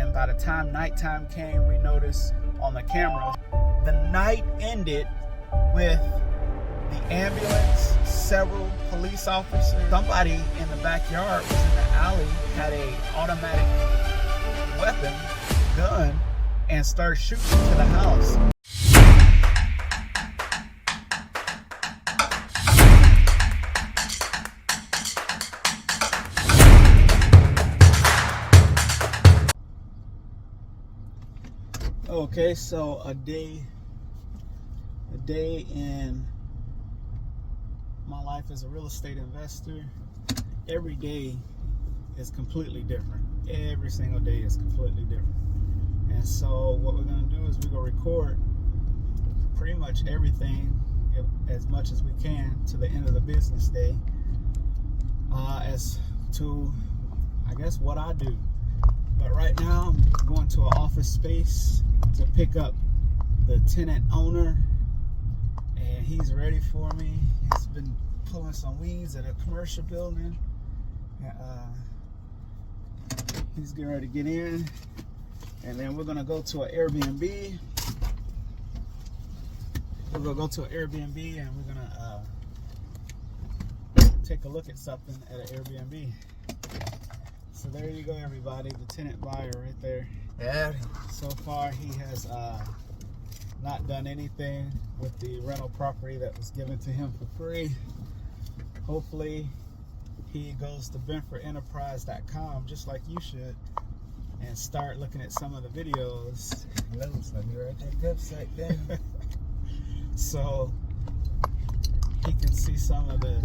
then by the time nighttime came, we noticed on the camera, the night ended with the ambulance, several police officers. Somebody in the backyard was in the alley, had a automatic weapon, gun, and started shooting to the house. Okay, so a day in my life as a real estate investor. Every day is completely different. Every single day is completely different. And so what we're going to do is we're going to record pretty much everything as much as we can to the end of the business day, as to, I guess, what I do. But right now I'm going to an office space to pick up the tenant owner, and he's ready for me. He's been pulling some weeds at a commercial building. He's getting ready to get in, and then we're gonna go to an Airbnb. We're gonna go to an Airbnb, and we're gonna take a look at something at an Airbnb. So there you go, everybody. The tenant buyer right there. Yeah. So far, he has not done anything with the rental property that was given to him for free. Hopefully, he goes to BenfordEnterprise.com, just like you should, and start looking at some of the videos. Let me write that website down. So he can see some of the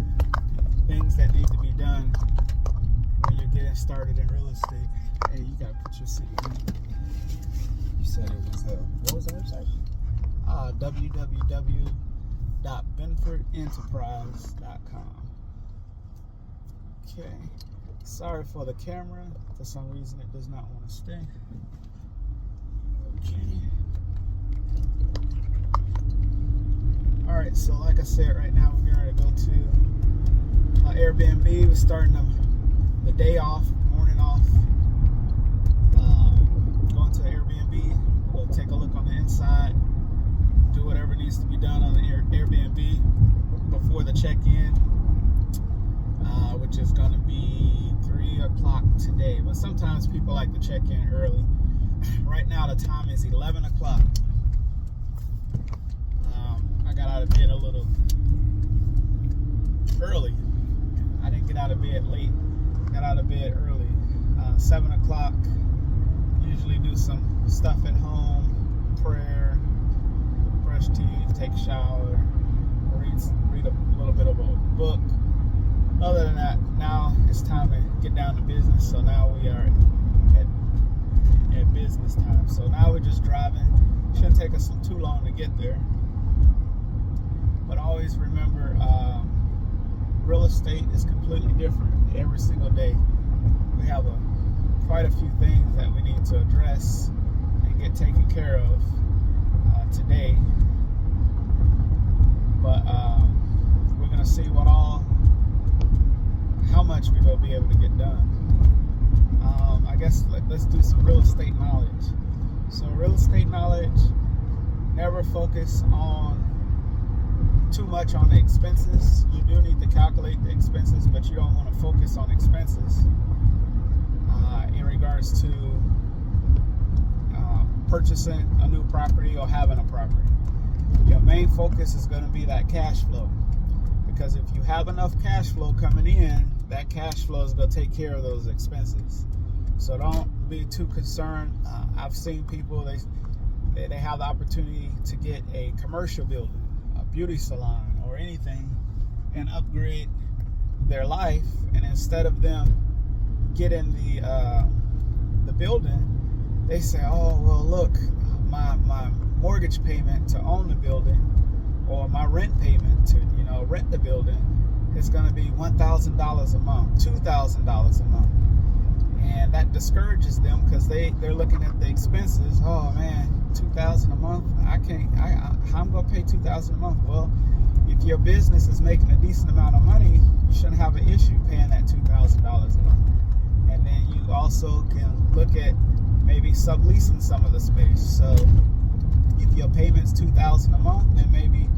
things that need to be done when you're getting started in real estate. Hey, you gotta put your seat in. You said it was what was the website? www.BenfordEnterprise.com. Okay. Sorry for the camera. For some reason, it does not want to stay. Okay. All right. So, like I said, right now we're going to go to Airbnb. We're starting the day off, morning off. Going to Airbnb. We'll take a look on the inside. Do whatever needs to be done on the Airbnb before the check-in, which is going to be 3 o'clock today. But sometimes people like to check in early. Right now the time is 11 o'clock. I got out of bed a little early. I didn't get out of bed late. Got out of bed early. 7 o'clock. Usually do some stuff at home, prayer, brush teeth, take a shower, read a little bit of a book. Other than that, now it's time to get down to business. So now we are at business time. So now we're just driving. Shouldn't take us too long to get there. But always remember, real estate is completely different every single day. We have quite a few things that we need to address and get taken care of today. But we're gonna see how much we're gonna be able to get done. I guess let's do some real estate knowledge. So real estate knowledge, never focus on too much on the expenses. You do need to calculate the expenses, but you don't want to focus on expenses in regards to purchasing a new property or having a property. Your main focus is going to be that cash flow, because if you have enough cash flow coming in, that cash flow is going to take care of those expenses. So don't be too concerned. I've seen people, they have the opportunity to get a commercial building, a beauty salon, or anything, and upgrade their life. And instead of them getting the building, they say, oh, well, look, my mortgage payment to own the building, or my rent payment to rent the building, is going to be $1,000 a month, $2,000 a month. And that discourages them, because they're looking at the expenses. Oh man, $2,000 a month, how I'm going to pay $2,000 a month? Well, if your business is making a decent amount of money, you shouldn't have an issue paying that $2,000 a month. And then you also can look at maybe subleasing some of the space. So if your payment's $2,000 a month, then maybe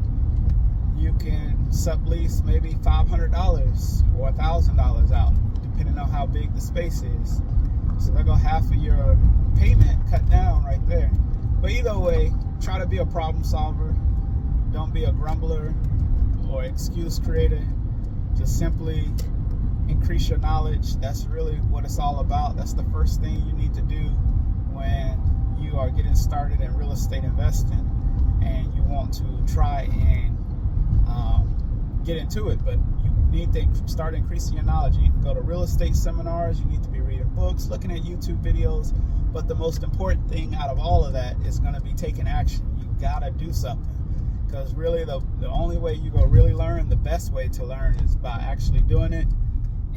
you can sublease maybe $500 or $1,000 out, depending on how big the space is. So there go half of your payment cut down right there. But either way, try to be a problem solver. Don't be a grumbler or excuse creator. Just simply increase your knowledge. That's really what it's all about. That's the first thing you need to do when you are getting started in real estate investing and you want to try and get into it. But you need to start increasing your knowledge. You need to go to real estate seminars. You need to be reading books, looking at YouTube videos. But the most important thing out of all of that is going to be taking action. You got to do something. Because really the only way you go really learn, the best way to learn is by actually doing it.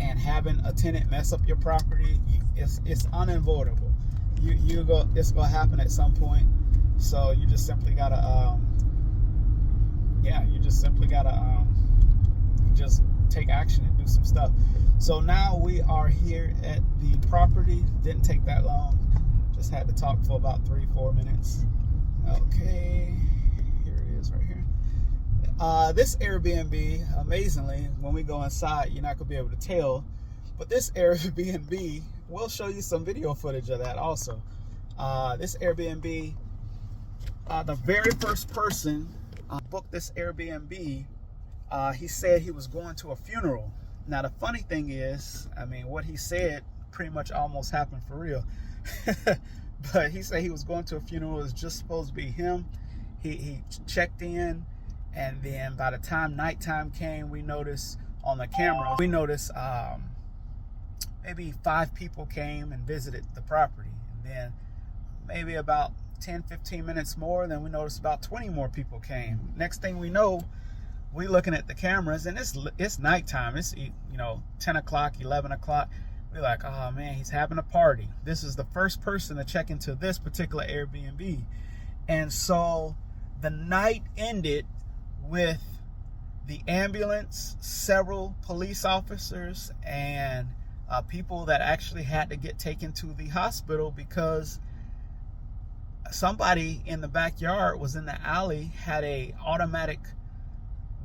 And having a tenant mess up your property, it's unavoidable. It's gonna happen at some point. So you just simply gotta just take action and do some stuff. So now we are here at the property. Didn't take that long. Just had to talk for about 3-4 minutes. Okay, here it is right here. This Airbnb, amazingly, when we go inside, you're not gonna be able to tell, but this Airbnb, we'll show you some video footage of that also. This Airbnb, the very first person booked this Airbnb, he said he was going to a funeral. Now the funny thing is, I mean, what he said pretty much almost happened for real. But he said he was going to a funeral. It was just supposed to be him. He checked in, and then by the time nighttime came, we noticed on the camera, maybe 5 people came and visited the property. And then maybe about 10-15 minutes more, then we noticed about 20 more people came. Next thing we know, we looking at the cameras, and it's nighttime. It's 10 o'clock, 11 o'clock. We're like, oh man, he's having a party. This is the first person to check into this particular Airbnb. And so the night ended with the ambulance, several police officers, and people that actually had to get taken to the hospital because somebody in the backyard was in the alley, had a automatic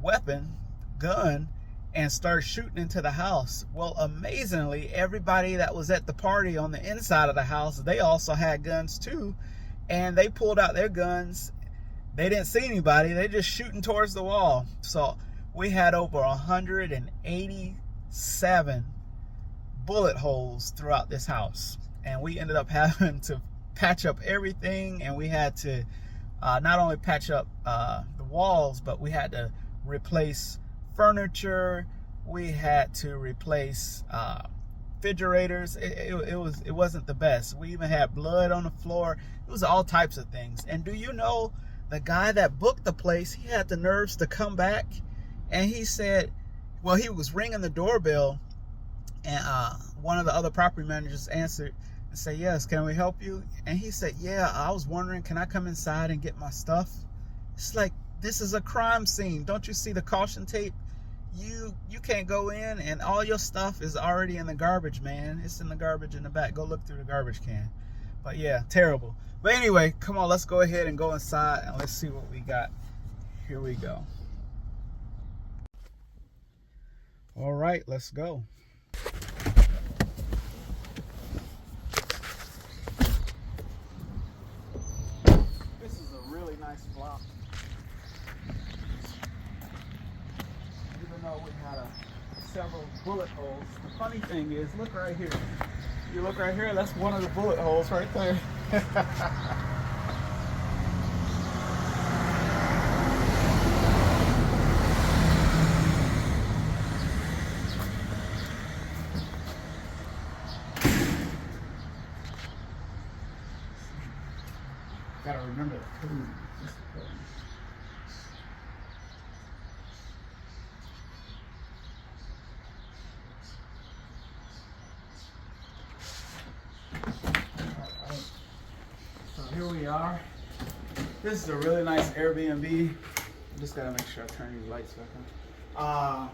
weapon, gun, and started shooting into the house. Well, amazingly, everybody that was at the party on the inside of the house, they also had guns too, and they pulled out their guns. They didn't see anybody. They just shooting towards the wall. So we had over 187 bullet holes throughout this house, and we ended up having to patch up everything. And we had to not only patch up the walls, but we had to replace furniture. We had to replace refrigerators. It wasn't the best. We even had blood on the floor. It was all types of things. And do you know, the guy that booked the place, he had the nerves to come back, and he said, well, he was ringing the doorbell, and one of the other property managers answered and said, yes, can we help you? And he said, yeah, I was wondering, can I come inside and get my stuff? It's like, this is a crime scene. Don't you see the caution tape? You can't go in, and all your stuff is already in the garbage, man. It's in the garbage in the back. Go look through the garbage can. But yeah, terrible. But anyway, come on, let's go ahead and go inside and let's see what we got. Here we go. All right, let's go. This is a really nice block. Even though we had several bullet holes. The funny thing is, look right here. You look right here, that's one of the bullet holes right there. Gotta remember the code. Here we are. This is a really nice Airbnb. I just gotta make sure I turn these lights back on.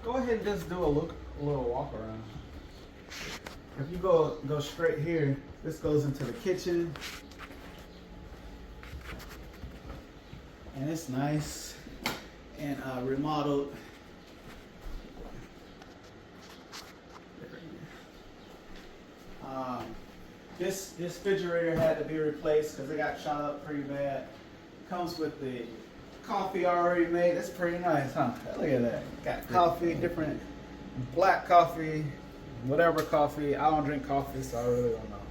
Go ahead and just do a little walk around. if you go straight here, this goes into the kitchen. And it's nice and remodeled. This refrigerator had to be replaced because it got shot up pretty bad. Comes with the coffee already made. That's pretty nice, huh? Look at that. Got coffee, different black coffee, whatever coffee. I don't drink coffee, so I really don't know.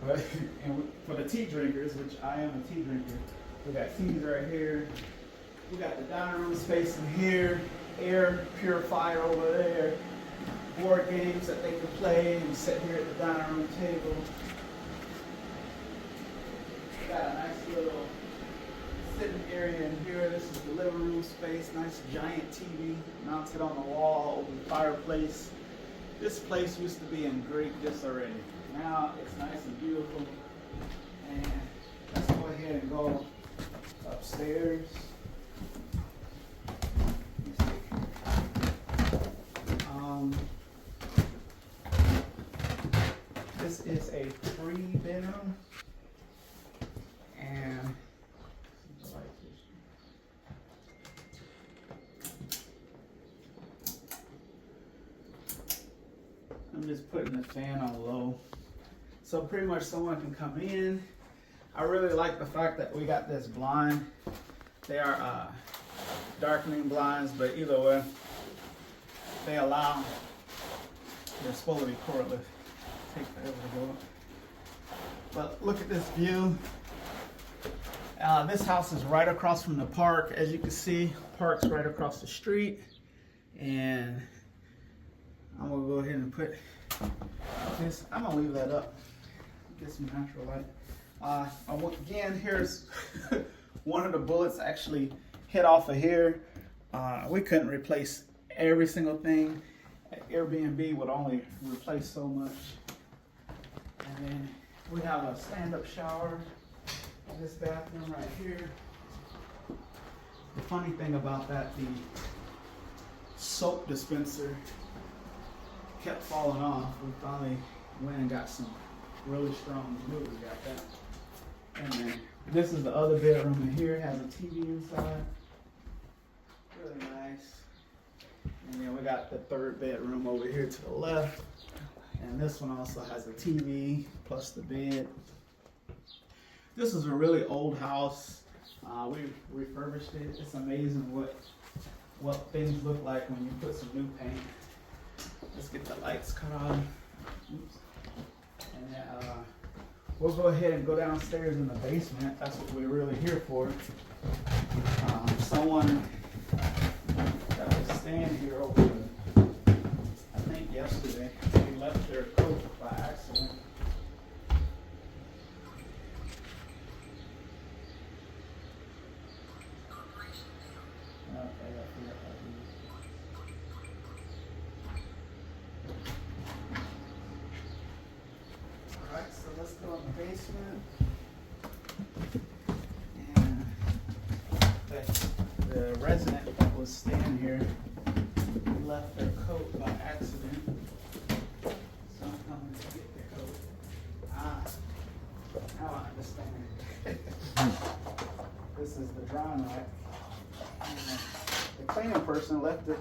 But and for the tea drinkers, which I am a tea drinker, we got teas right here. We got the dining room space in here, air purifier over there, board games that they can play and sit here at the dining room table. Got a nice little sitting area in here. This is the living room space. Nice giant TV mounted on the wall, open fireplace. This place used to be in great disarray. Now it's nice and beautiful. And let's go ahead and go upstairs. This is a 3-bedroom. And I'm just putting the fan on low. So pretty much someone can come in. I really like the fact that we got this blind. They are darkening blinds, but either way, they allow, they're supposed to be cordless. Take forever to go up. But look at this view. This house is right across from the park. As you can see, park's right across the street. And I'm gonna go ahead and put this, I'm gonna leave that up. Get some natural light. Again, here's one of the bullets actually hit off of here. We couldn't replace every single thing. Airbnb would only replace so much. And then we have a stand-up shower in this bathroom right here. The funny thing about that, the soap dispenser kept falling off. We finally went and got some really strong glue. We got that. And then this is the other bedroom in here. It has a TV inside. Really nice. And then we got the 3rd bedroom over here to the left. And this one also has a TV plus the bed. This is a really old house. We refurbished it. It's amazing what things look like when you put some new paint. Let's get the lights cut on. Oops. And then we'll go ahead and go downstairs in the basement. That's what we're really here for. Someone that was staying here over, I think yesterday, they left their coat by accident. Alright, so let's go in the basement. And the resident that was staying here left their coat by accident. So I'm coming to get their coat. Now I understand. This is the drying rack. And the cleaning person left it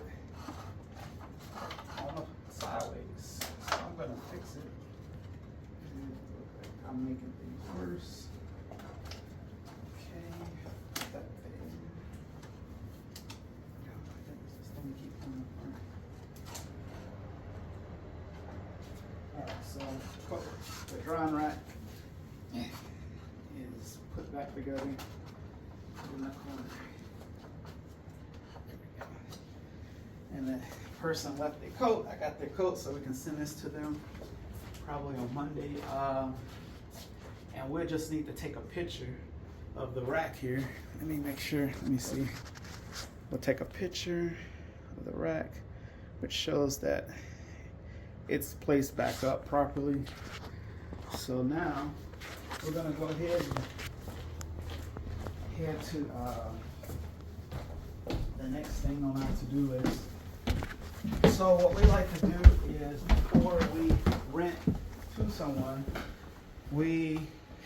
on the sideways. So I'm gonna fix it. I'm making things worse. Okay, put that there. Oh my goodness, this thing keeps coming apart. Alright, so the drying rack is put back together in the corner. There we go. And the person left their coat. I got their coat, so we can send this to them probably on Monday. And we'll just need to take a picture of the rack here. Let me make sure, let me see. We'll take a picture of the rack, which shows that it's placed back up properly. So now we're gonna go ahead and head to the next thing on our to-do list. So what we like to do is before we rent to someone, we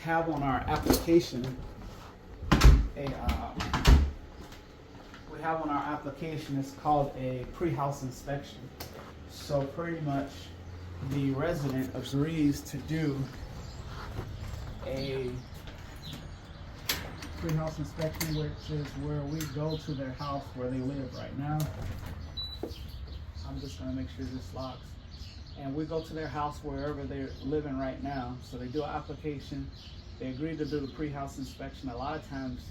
have on our application it's called a pre-house inspection. So pretty much the resident agrees to do a pre-house inspection, which is where we go to their house where they live right now. I'm just gonna make sure this locks. And we go to their house wherever they're living right now. So they do an application, they agree to do the pre-house inspection. A lot of times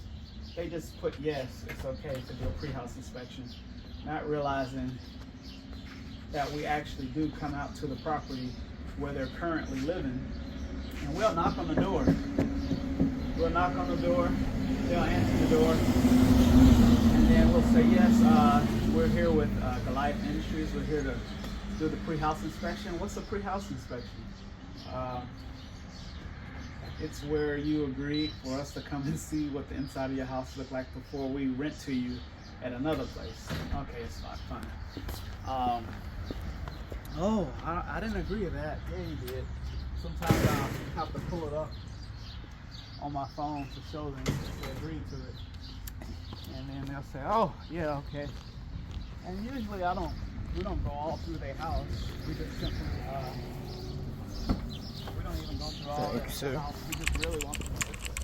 they just put yes, it's okay to do a pre-house inspection, not realizing that we actually do come out to the property where they're currently living, and we'll knock on the door. We'll knock on the door, they'll answer the door, and then we'll say, yes, we're here with Goliath Industries, we're here to do the pre-house inspection. What's a pre-house inspection? It's where you agree for us to come and see what the inside of your house look like before we rent to you at another place. Okay, it's not fun. Oh, I didn't agree to that. Yeah, you did. Sometimes I have to pull it up on my phone to show them they agreed to it. And then they'll say, oh, yeah, okay. And usually we don't go all through their house. We just simply, we don't even go through all their house. We just really want them to